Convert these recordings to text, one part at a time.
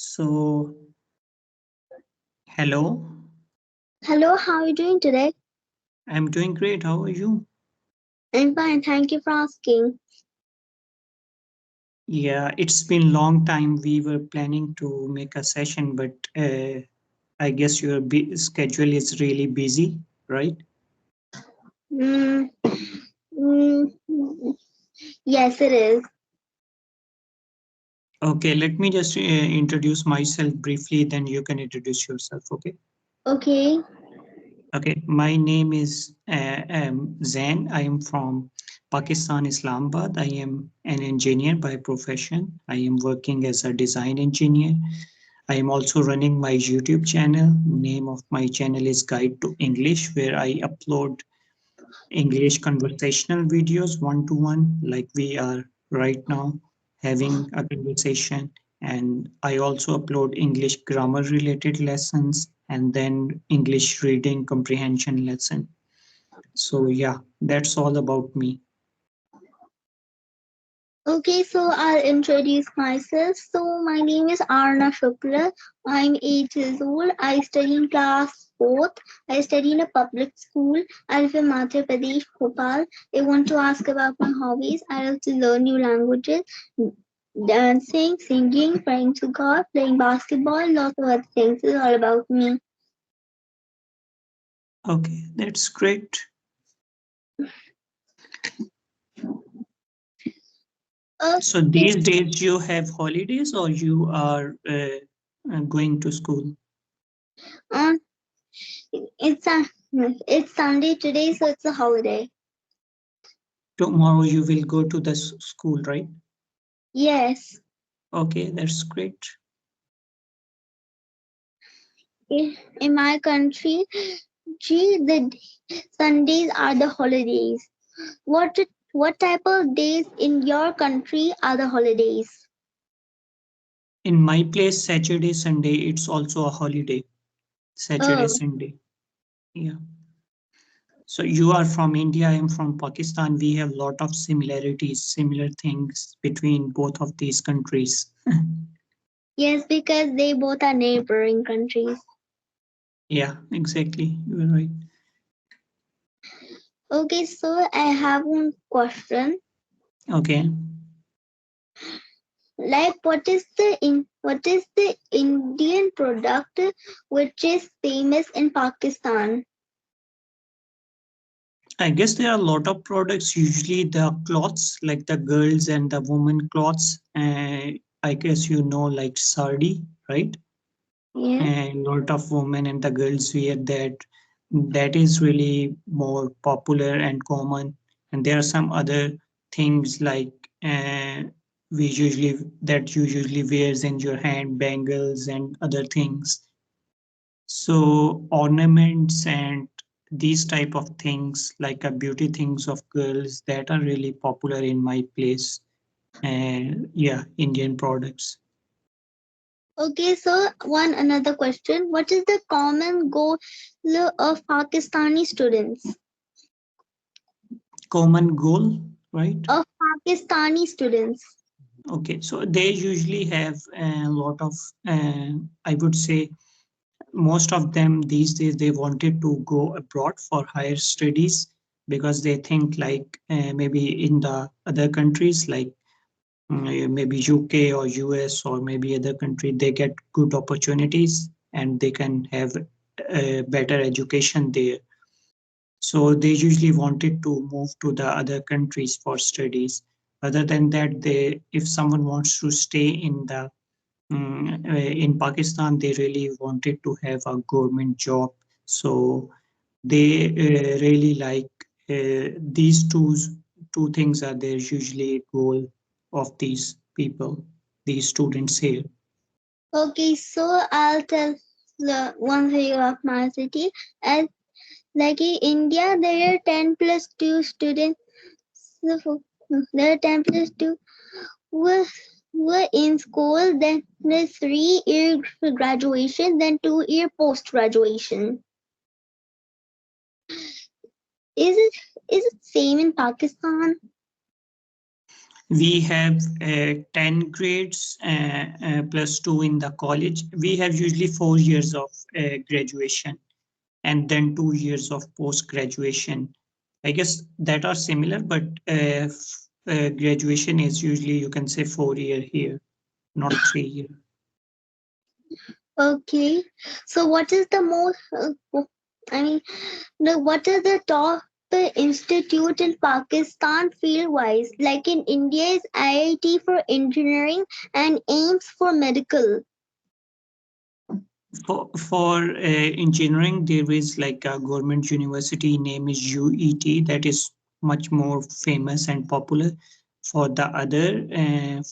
So, hello, Hello, how are you doing today? I'm doing great. How are you? I'm fine, thank you for asking. Yeah, it's been long time. We were planning to make a session, but I guess your schedule is really busy, right? Mm, mm, yes, it is. Okay, let me just introduce myself briefly, then you can introduce yourself, okay? Okay, Okay, my name is Zain. I am from Pakistan, Islamabad. I am an engineer by profession. I am working as a design engineer. I am also running my YouTube channel. Name of my channel is Guide to English, where I upload English conversational videos one to one, like we are right now having a conversation. And I also upload English grammar related lessons and then English reading comprehension lesson. So yeah, that's all about me. okay, so I'll introduce myself. So, my name is Aarna Shukla. I'm 8 years old. I study in class 4th. I study in a public school. I live in Madhya Pradesh, Bhopal. I want to ask about my hobbies. I love to learn new languages, dancing, singing, praying to God, playing basketball, lots of other things. It's all about me. Okay, that's great. So Okay. these days you have holidays or you are going to school? Um, it's a, it's Sunday today, so it's a holiday. Tomorrow you will go to the school, right? Yes. Okay, that's great. In my country, the Sundays are the holidays. What type of days in your country are the holidays? In my place, Saturday, Sunday, it's also a holiday. Saturday, Oh, Sunday. Yeah. So you are from India, I am from Pakistan. We have a lot of similarities, similar things between both of these countries. yes, because they both are neighboring countries. Yeah, exactly. You're right. Okay, so I have one question. Okay. Like, what is the Indian product which is famous in Pakistan? I guess there are a lot of products, usually the cloths, like the girls and the women cloths. I guess you know, like sari, right? Yes. And lot of women and the girls wear that. That is really more popular and common. And there are some other things like we usually that you usually wears in your hand, bangles and other things. So ornaments and these type of things, like a beauty things of girls, that are really popular in my place. And yeah, Indian products. Okay, so one another question. What is the common goal of Pakistani students? Common goal, right? Of Pakistani students. Okay, so they usually have a lot of, I would say, most of them these days they wanted to go abroad for higher studies because they think like maybe in the other countries like maybe UK or US or maybe other country they get good opportunities and they can have a better education there. So they usually wanted to move to the other countries for studies. Other than that, they if someone wants to stay in the in Pakistan, they really wanted to have a government job. So they really like these two things are their usually goal of these people, these students here. Okay, so I'll tell the one thing of my city. And like in India, there are 10 plus 2 students. There are 10 plus 2 were, were in school, then there's 3 year graduation, then 2 year post graduation. Is it is it same in Pakistan? We have 10 grades plus 2 in the college. We have usually 4 years of graduation and then 2 years of post graduation. I guess that are similar, but graduation is usually, you can say, 4 year here, not 3 year. Okay. So what is the most, I mean, what is the top institute in Pakistan field wise? Like in India is IIT for engineering and AIMS for medical. For engineering, there is like a government university name is UET that is much more famous and popular. For the other,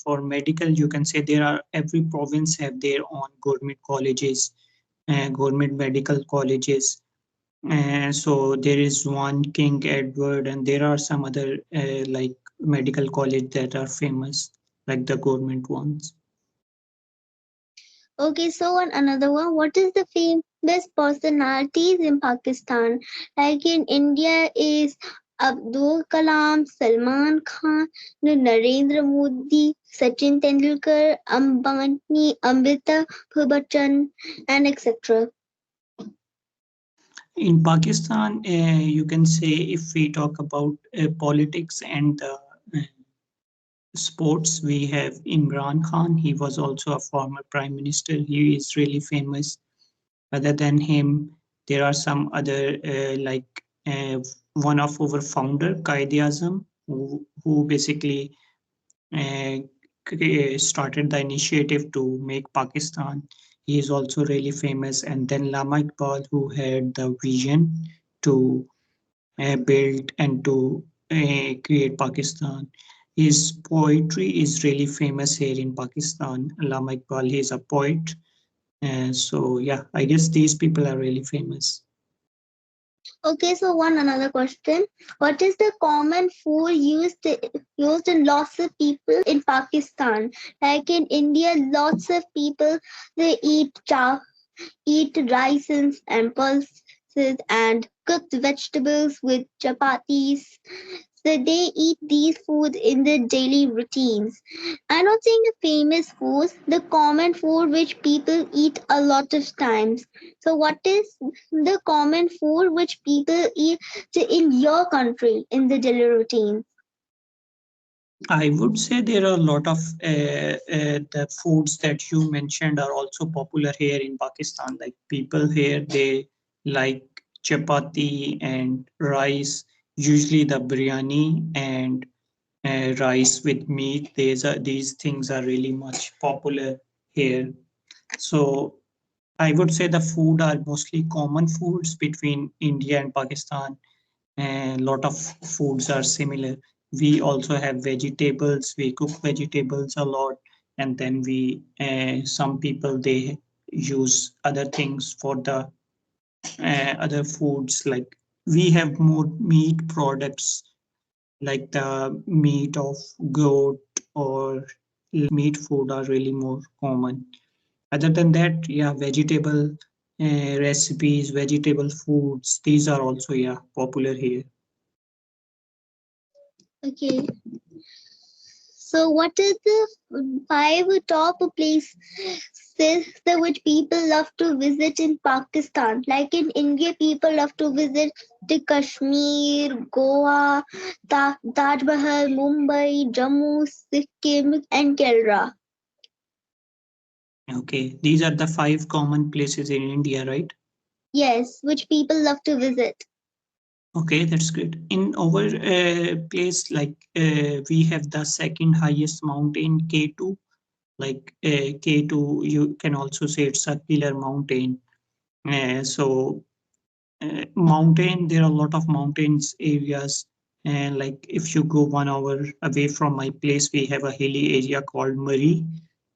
for medical, you can say there are every province have their own government colleges, government medical colleges. So there is one King Edward, and there are some other like medical college that are famous, like the government ones. Okay, so on another one, what is the famous personalities in Pakistan? Like in India is Abdul Kalam, Salman Khan, Narendra Modi, Sachin Tendulkar, Ambani, Amitabh Bachchan, and etc. In Pakistan, you can say if we talk about politics and sports, we have Imran Khan. He was also a former prime minister. He is really famous. Other than him, there are some other like one of our founder, Qaid Azam, who basically uh, started the initiative to make Pakistan. He is also really famous. And then Lama Iqbal, who had the vision to build and to create Pakistan. His poetry is really famous here in Pakistan. Lama Iqbal, he is a poet. So yeah, I guess these people are really famous. Okay, so one another question. What is the common food used in lots of people in Pakistan? Like in India, lots of people they eat rice and pulses and cooked vegetables with chapatis. So they eat these foods in their daily routines. I'm not saying the famous foods, the common food which people eat a lot of times. So what is the common food which people eat in your country in the daily routine? I would say there are a lot of the foods that you mentioned are also popular here in Pakistan. Like people here, they like chapati and rice, usually the biryani and rice with meat. These things are really much popular here. So I would say the food are mostly common foods between India and Pakistan. A lot of foods are similar. We also have vegetables. We cook vegetables a lot, and then we some people they use other things for the other foods. Like we have more meat products, like the meat of goat or meat food are really more common. Other than that, yeah, vegetable recipes, vegetable foods, these are also, yeah, popular here. Okay. So what is the five top places which people love to visit in Pakistan? Like in India, people love to visit the Kashmir, Goa, Taj Mahal, Mumbai, Jammu, Sikkim, and Kerala. Okay, these are the five common places in India, right? Yes, which people love to visit. Okay, that's great. In our place, like we have the second highest mountain, K2. Like K2, you can also say it's a killer mountain. So mountain, there are a lot of mountains areas. And like if you go 1 hour away from my place, we have a hilly area called Murray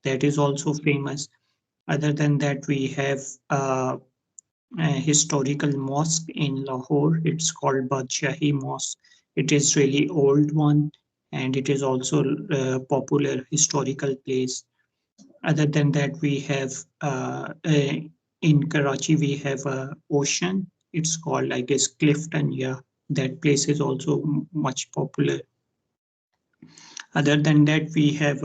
that is also famous. Other than that, we have a historical mosque in Lahore. It's called Badshahi Mosque. It is really old one, and it is also a popular historical place. Other than that, we have in Karachi we have a ocean. It's called, I guess, Clifton. Yeah, that place is also much popular. Other than that, we have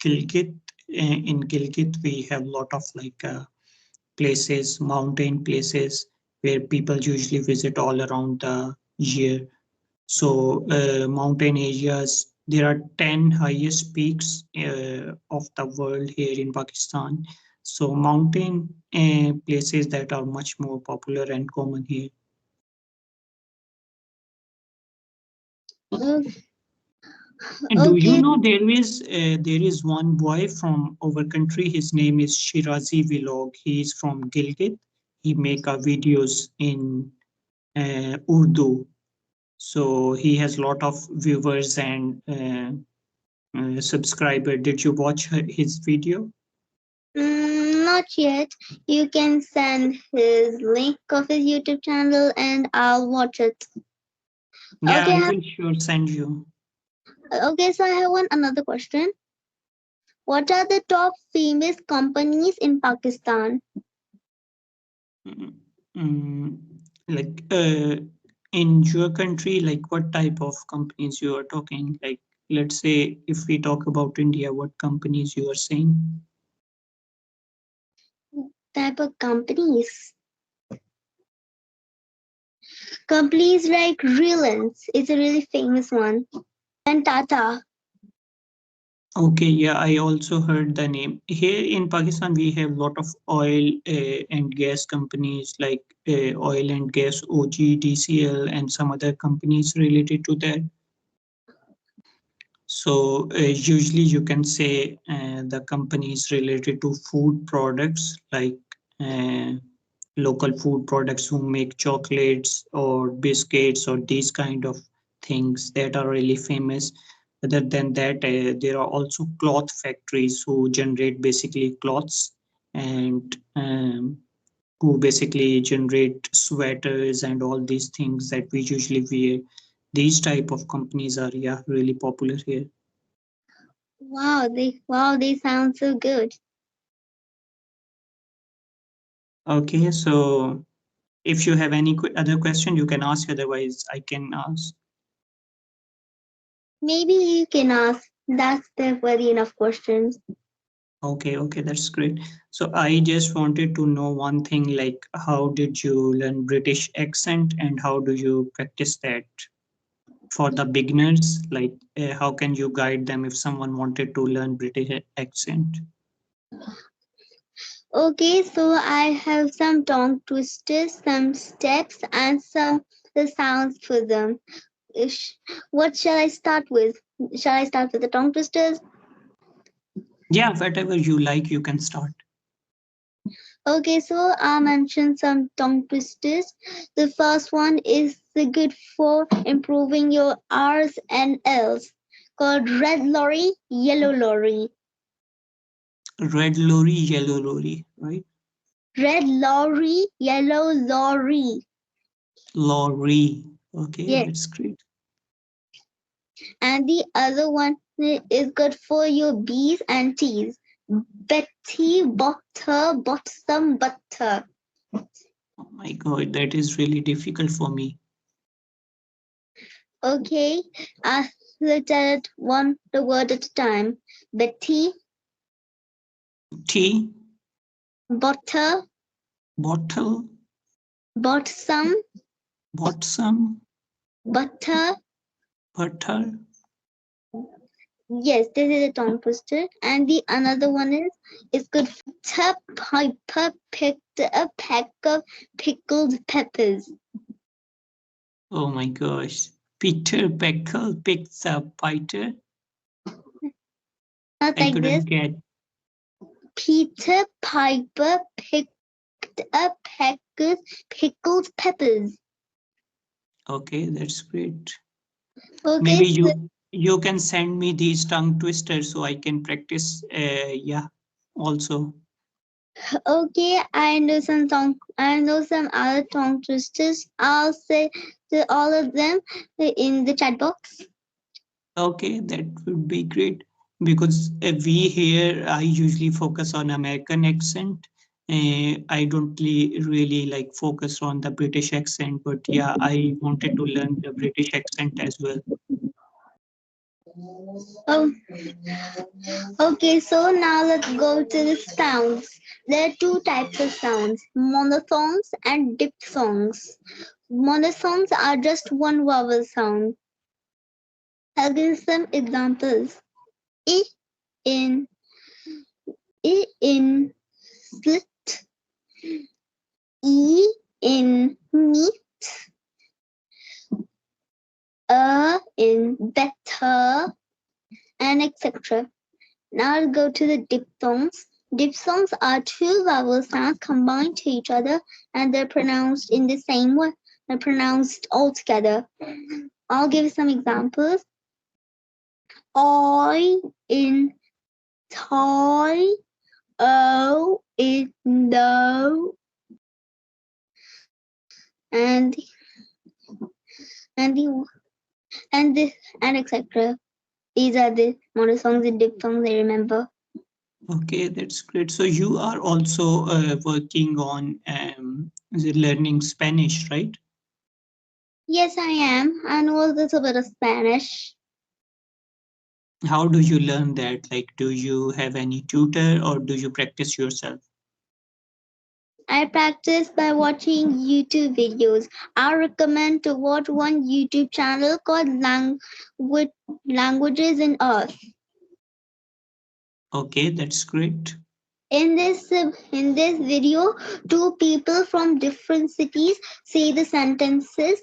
Gilgit. In Gilgit, we have a lot of like places, mountain places where people usually visit all around the year. So mountain areas, there are 10 highest peaks of the world here in Pakistan. So mountain places that are much more popular and common here. O- And do you Okay, know there is one boy from our country. His name is Shirazi Vlog. He is from Gilgit. He make videos in Urdu. So he has a lot of viewers and subscriber. Did you watch his video? not yet. You can send his link of his YouTube channel and I'll watch it. Yeah, Okay, I will sure send you. okay, so I have one another question. What are the top famous companies in Pakistan? Mm, mm, like in your country, like what type of companies you are talking? Like, let's say if we talk about India, what companies you are saying? Type of companies. Companies like Reliance is a really famous one. And Tata. Okay, yeah, I also heard the name. Here in Pakistan, we have a lot of oil and gas companies like oil and gas, OGDCL, and some other companies related to that. So usually you can say the companies related to food products like uh, local food products who make chocolates or biscuits or these kind of things that are really famous. Other than that, there are also cloth factories who generate basically cloths and who basically generate sweaters and all these things that we usually wear. These type of companies are yeah really popular here. Wow, they sound so good. Okay, so if you have any other question, you can ask. Otherwise, I can ask. Maybe you can ask. That's the very enough questions. Okay, okay, that's great. So I just wanted to know one thing, like how did you learn British accent and how do you practice that for the beginners? Like, how can you guide them if someone wanted to learn British accent? Okay, so I have some tongue twisters, some steps, and some the sounds for them. Ish- What shall I start with? Shall I start with the tongue twisters? Yeah, whatever you like, you can start. Okay, so I'll mention some tongue twisters. The first one is the good for improving your R's and L's, called red lorry, yellow lorry. Red lorry, yellow lorry, right? Red lorry, yellow lorry. Lorry. Okay, Yes. that's great. And the other one is good for your B's and T's. Betty, butter, bottom, butter. Oh my God, that is really difficult for me. Okay, let's tell it one the word at a time. Betty, Tea, butter, bottle, bottom, bought some butter. butter. Yes, this is a tongue twister. And the another one is good for Piper picked a pack of pickled peppers. Oh my gosh. Peter Peckle picks up Peter. Not I like this. couldn't get. Peter Piper picked a pack of pickled peppers. Okay, that's great. Okay, Maybe you can send me these tongue twisters so I can practice. Yeah, also. okay. I know some other tongue twisters. I'll say all of them in the chat box. Okay, that would be great because we here I usually focus on American accent. I don't really like focus on the British accent, but yeah, I wanted to learn the British accent as well. Oh, okay, so now let's go to the sounds. There are two types of sounds, monophthongs and diphthongs. Monophthongs are just one vowel sound. I'll give some examples. I in, I in, split, E in meat, in better, and etc. Now I'll go to the diphthongs. Diphthongs are two vowel sounds combined to each other and they're pronounced in the same way. They're pronounced all together. I'll give some examples. I in toy, O in no, and and the and this and etc. These are the monosongs and diphthongs I remember. Okay, that's great. So you are also working on learning Spanish, right? Yes, I am. I know a little bit of Spanish. How do you learn that? Like, do you have any tutor or do you practice yourself? I practice by watching YouTube videos. I recommend to watch one YouTube channel called Languages in Earth. Okay, that's great. In this video, two people from different cities say the sentences,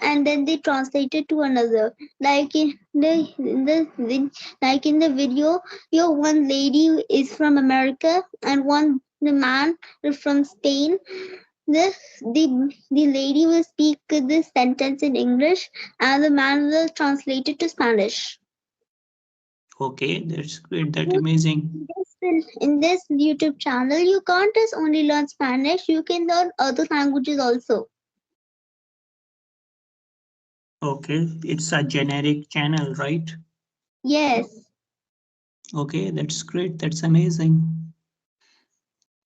and then they translate it to another. Like in the video, your one lady is from America and one the man is from Spain. The lady will speak the sentence in English and the man will translate it to Spanish. Okay, that's great. That's amazing. In this YouTube channel, you can't just only learn Spanish, you can learn other languages also. Okay, it's a generic channel, right? Yes. Okay, that's great. That's amazing.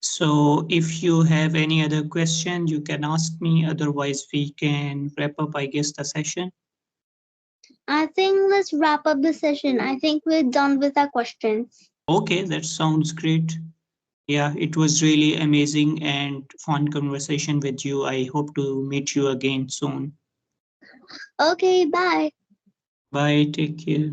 So if you have any other question, you can ask me. Otherwise, we can wrap up, I guess, the session. I think let's wrap up the session. I think we're done with our questions. Okay, that sounds great. Yeah, it was really amazing and fun conversation with you. I hope to meet you again soon. Okay, bye. Bye, take care.